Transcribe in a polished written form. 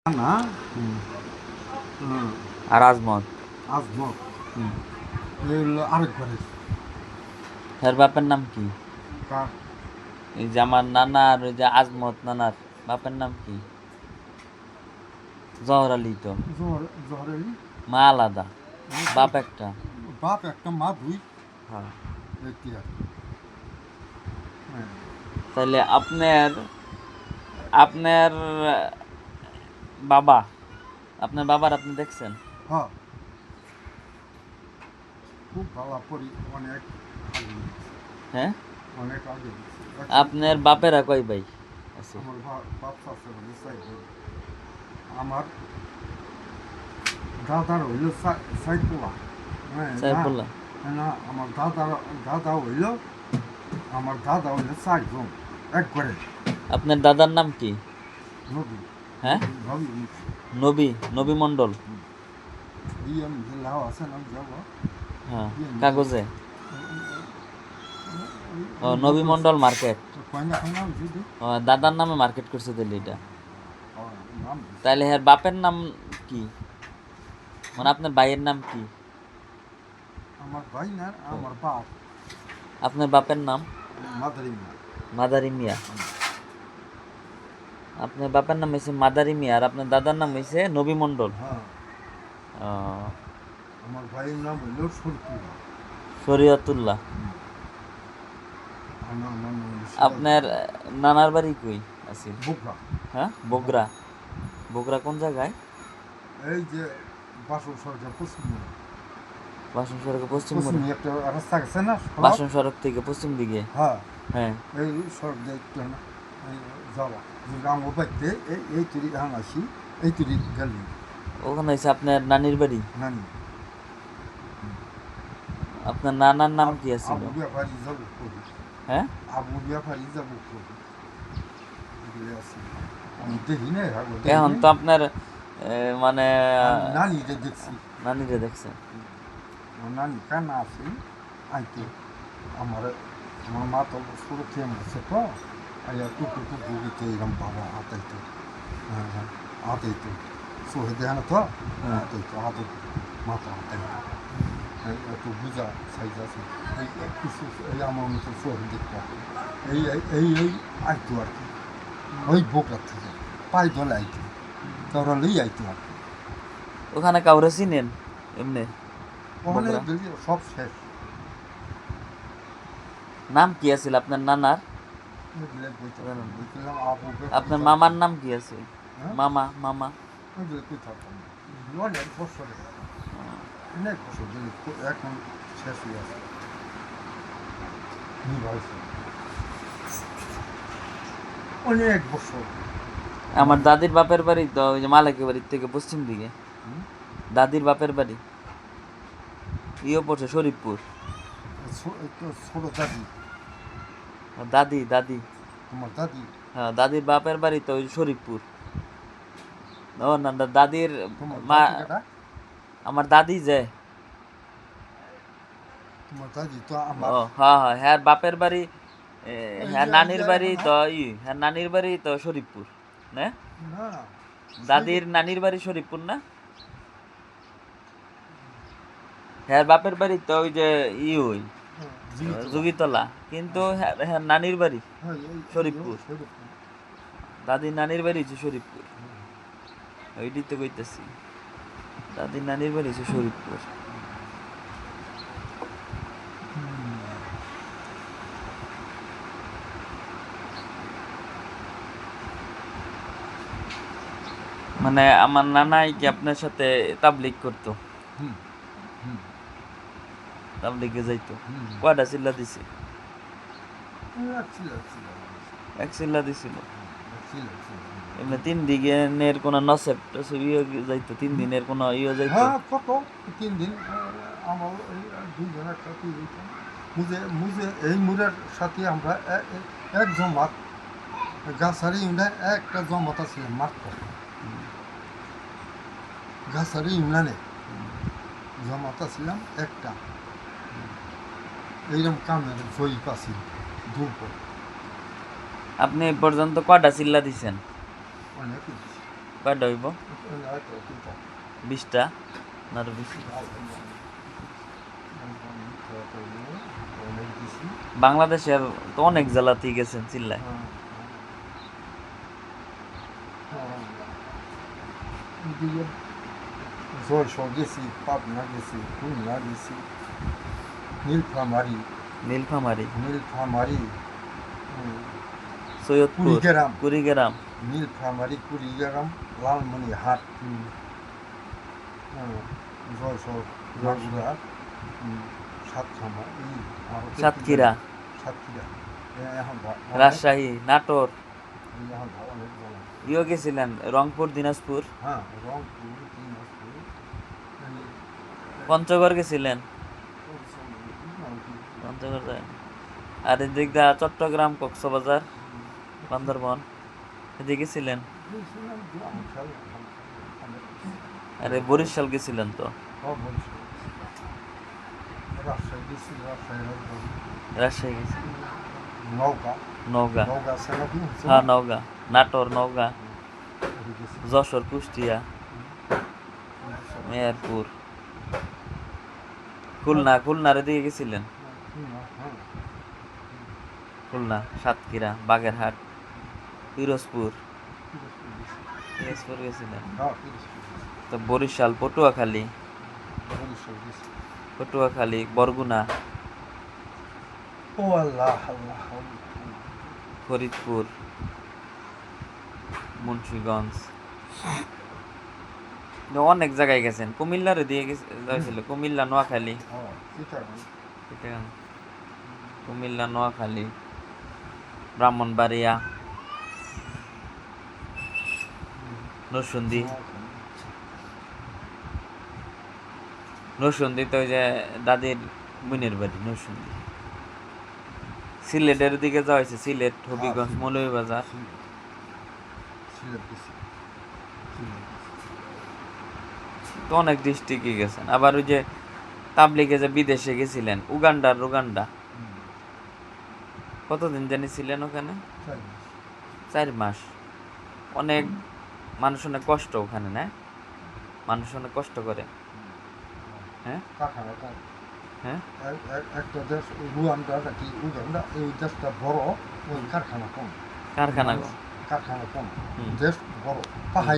না হুম। হুম, আর আজমত। আজমত হুম। এই হলো আরেক ঘরের তার বাপের নাম কি? কার এই যে আমার নানা আর ওই যে আজমত নানার বাপের নাম কি? জহর আলী তো। জহরেরই মা আলাদা, বাপ একটা। বাপ একটা মা দুই হ্যাঁ। এটি আর হ্যাঁ তাহলে আপনার আপনার বাবা, আপনার বাবার আপনি দেখছেন? হ্যাঁ খুব ভালো পড়ি অনেক আগে হ্যাঁ। অনেক আগে আপনার বাপেরা কয় ভাই আছে? আমার বাপ আছে মানে আমার দাদার হইল সাইকুলা হ্যাঁ না সাইফুল্লাহ। না আমার দাদা হইল আমার দাদা হইল চারজন এক ঘরে আপনার দাদার নাম কি? নদী হ্যাঁ, নদী নবী, নবী মণ্ডল। ইয়ে লাও আছে না যাবো হ্যাঁ, কাগজে। ও, নবী নতুন মণ্ডল মার্কেট। কয়না খানা যদি ও, দাদার নামে মার্কেট করছে দিল্লি এটা। নাম তাইলে হ্যাঁ বাপের নাম কি? মানে আপনার ভাইয়ের নাম কি? আমার ভাই না ও, আমার বাপ আপনার বাপের নাম? মাদারি মা মাদারি মিয়া। আপনার বাপের নাম হয়েছে মাদারি মিয়া আর আপনার দাদার নাম হয়েছে নবী মণ্ডল। হ্যাঁ ও, আমার ভাইয়ের নাম হইল সরপুরা শরীয়তুল্লাহ। আমার নাম হইল আপনার নানার বাড়ি কই আছে? বোকরা হ্যাঁ, বগুড়া। বগুড়া কোন জায়গায়? এই যে বাসন সরকার পশ্চিম বাসন সড়কের পশ্চিম মোড়ে। পশ্চিমে একটা রাস্তা গেছে না সড়ক বাসন সড়ক থেকে পশ্চিম দিকে। হ্যাঁ হ্যাঁ। এই সড়ক দেখতে না যাওয়া যদি আমার বাড়িতে এই তুরি এখন আসি এই তুরি গেলি ওখানে হয়েছে আপনার নানির বাড়ি। নানি আপনার নানার নাম কি আছিল? আবু ব্যাপারী যাবো করি হ্যাঁ। আবু ব্যাপারী যাবো করি এগুলো আছে আমি দেখি না এখন তো আপনার মানে নানিরে দেখছি নানিরে দেখছেন। আমার নানি কানা আছে আইতে আমার আমার মা তো ছোটো থেকে মারছে তো আইয়া টুকু টুকু দিতে এরকম বাবা হাতাইতো হ্যাঁ হ্যাঁ হাতাইতো সোহে দেয় না তো হাতাইতো হাতাইতো মাথা হাতাইতো একটু বুঝা সাইজ আছে এই কিছু এই আমার মতো সোহে দেখতে এই এই এই এই আইতো আর কি ওই বোকরার থেকে পাই ধরে আইতো কাউরালেই আইতো আর কি ওখানে কাউরে চিনেন এমনি? ওখানে বগুড়া। গেলে সব শেষ নাম কি আছিল আপনার নানার? এগুলো বইতে জানেন না? বলছিলাম আবু আপনার মামার নাম কি আছে? হ্যাঁ মামা মামা। এগুলো কই থাকতাম অনেক বছরে অনেক বছর ধরে এখন শেষ হয়ে আছে নিভাইছে অনেক বছর আমার দাদির বাপের বাড়ি তো ওই যে মালাকি বাড়ির থেকে পশ্চিম দিকে। হুম? দাদির বাপের বাড়ি ইয়ে পড়ছে শরীফপুর। তো ছোট দাদি আর দাদি দাদি। তোমার দাদি হ্যাঁ, দাদির বাপের বাড়ি তো ওই শরীফপুর। ও না, দাদির তোমার মা। দাদি কাটা আমার দাদি যে। তোমার দাদি তো আমার ও হ্যাঁ হ্যাঁ, হ্যাঁ বাপের বাড়ি এই হ্যাঁ যে এই নানির যে বাড়ি এখন তো হ্যাঁ নানির বাড়ি তো শরীফপুর না? না দাদির নানির বাড়ি শরীফপুর না? হ্যাঁ বাপের বাড়ি তো ওই যে ওই জুগিতলা, কিন্তু হ্যাঁ হ্যাঁ নানির বাড়ি শরীফপুর। দাদির নানির বাড়ি হচ্ছে শরীফপুর। ওইটাই তো কইতেছি, দাদির নানির বাড়ি হচ্ছে শরীফপুর। মানে আমার নানাই কি আপনার সাথে তাবলিগ করতো? হুম হুম তাবলিগে যাইতো? হুম কয়টা চিল্লা দিছে? ছিল ছিল এক চিল্লা দিছিল। ছিল ছিল এমনি 3 দিনের কোনো নসেব টসেব যাইতো? 3 দিনের কোনো যাইতো? হ্যাঁ কত 3 দিন আমার এই দুইজনের সাথে মুজে মুজে এই মুরের সাথে আমরা এক জমাত গাছারি ইউনিয়ন একটা জমাত আছে মাত্র গাছারি ইউনিয়নে জমাত ছিলাম একটা এইরকম কামের জয়ী পাচ্ছি দুর্ব আপনি এ পর্যন্ত কয়টা চিল্লা দিছেন? অনেক কয়টা হইব হয়তো তিনটা 20টা না আরো বেশি অনেক বেশি বাংলাদেশের তো অনেক জেলাতেই গেছেন চিল্লায় জয়সর গেছি পাবনা গেছি খুলনা গেছি নীলফামারি নীলফামারী নীলফামারি সৈয়দপুর কুড়িগ্রাম কুড়িগ্রাম নীলফামারি কুড়িগ্রাম লালমনিরহাট জয়সর মাগুরা সাতখামা সাতক্ষীরা সাতক্ষীরা এখন রাজশাহী নাটোর এখন অনেক জায়গা ইও গেছিলেন রংপুর দিনাজপুর হ্যাঁ রংপুর দিনাজপুর পঞ্চগড় গেছিলেন পঞ্চগড় যায় আর এদিক দা চট্টগ্রাম কক্সবাজার বান্দরবন এদিকে গেছিলেন আরে বরিশাল গেছিলেন তো রাজশাহী গেছি রাজশাহী গেছিলেন নওগাঁ নওগাঁ নওগাঁ সেনাপি হ্যাঁ নওগাঁ নাটোর নওগাঁ যশোর কুষ্টিয়া মেহেরপুর খুলনার এদিকে গেছিলেন খুলনা সাতক্ষীরা বাগেরহাট পিরোজপুর গেছিলেন তো বরিশাল পটুয়াখালী বরগুনা ও আল্লাহ আল্লাহ ফরিদপুর মুন্সিগঞ্জ অনেক জায়গায় গেছেন কুমিল্লার দিয়ে গেছিল কুমিল্লা নোয়াখালী চিটাগাং কুমিল্লা নোয়াখালী ব্রাহ্মণবাড়িয়া নরসিংদী তো ওই যে দাদির বোনের বাড়ি নরসিংদী সিলেটের দিকে যাওয়া হয়েছে সিলেট হবিগঞ্জ মৌলভীবাজার তো অনেক ডিস্ট্রিক্টে গেছেন আবার ওই যে তাবলিগে যে বিদেশে গেছিলেন উগান্ডা কতদিন জানি ছিলেন ওখানে 4 মাস অনেক মানুষ অনেক কষ্ট ওখানে না মানুষ অনেক কষ্ট করে হ্যাঁ হ্যাঁ একটা দেশ রুয়ান্ডা নাকি উগান্ডা এই দেশটা বড় ওই কারখানা কম কারখানা দেশ বড় পাহাড়